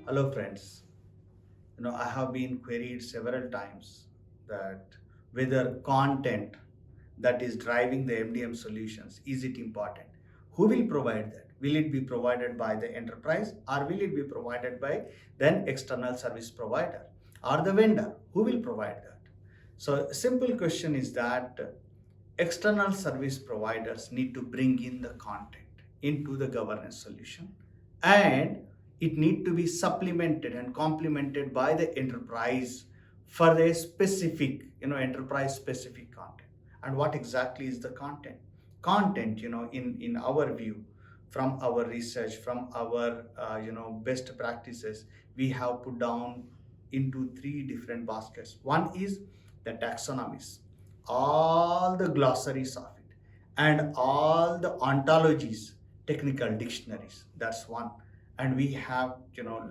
Hello friends. I have been queried several times that whether content that is driving the MDM solutions, is it important? Who will provide that? Will it be provided by the enterprise or will it be provided by then external service provider or the vendor? Who will provide that? So simple question is that external service providers need to bring in the content into the governance solution, and it need to be supplemented and complemented by the enterprise for a specific enterprise specific content. And what exactly is the content, in our view, from our research, from our best practices, we have put down into three different baskets. One is the taxonomies, all the glossaries of it, and all the ontologies, technical dictionaries. That's one. And we have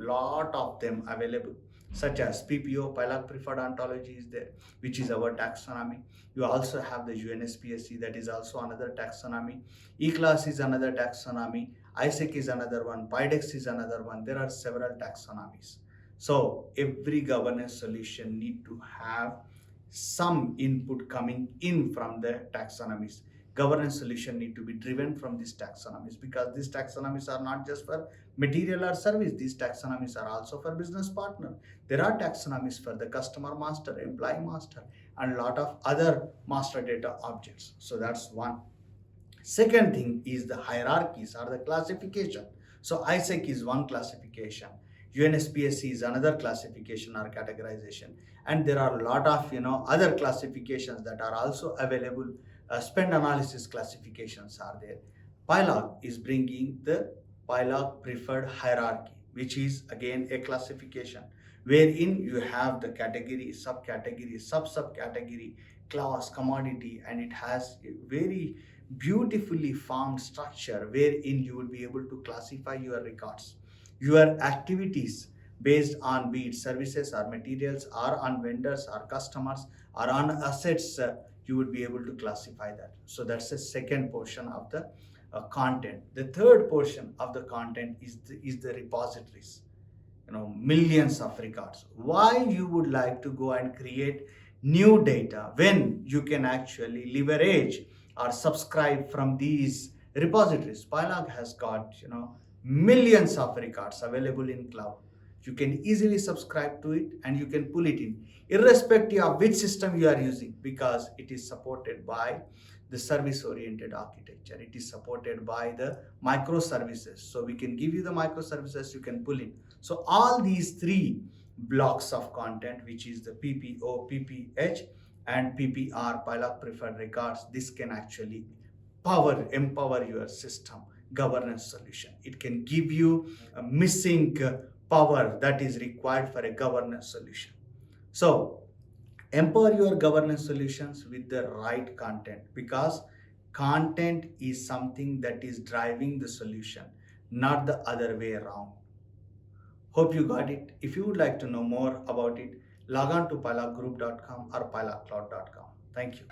lot of them available, such as PPO, PILAG preferred ontology is there, which is our taxonomy. You also have the UNSPSC, that is also another taxonomy. E-class is another taxonomy. ISEC is another one. PIDEX is another one. There are several taxonomies. So every governance solution need to have some input coming in from the taxonomies. Governance solution need to be driven from these taxonomies, because these taxonomies are not just for material or service. These taxonomies are also for business partner. There are taxonomies for the customer master, employee master, and a lot of other master data objects. So that's one. Second thing is the hierarchies or the classification. So ISEC is one classification, UNSPSC is another classification or categorization, and there are a lot of other classifications that are also available. Spend analysis classifications are there. PILOG is bringing the PILOG preferred hierarchy, which is again a classification wherein you have the category, subcategory, sub-subcategory, class, commodity, and it has a very beautifully formed structure wherein you will be able to classify your records, your activities, based on be it services or materials or on vendors or customers or on assets. You would be able to classify that. So that's the second portion of the content. The third portion of the content is the repositories, millions of records. Why you would like to go and create new data when you can actually leverage or subscribe from these repositories? PILOG has got millions of records available in cloud. You can easily subscribe to it and you can pull it in irrespective of which system you are using, because it is supported by the service oriented architecture. It is supported by the microservices, so we can give you the microservices you can pull in. So all these three blocks of content, which is the PPO, PPH, and PPR, PILOG preferred records, this can actually empower your system governance solution. It can give you a missing power that is required for a governance solution. So empower your governance solutions with the right content, because content is something that is driving the solution, not the other way around. Hope you got it. If you would like to know more about it, log on to pilotgroup.com or pilotcloud.com. Thank you.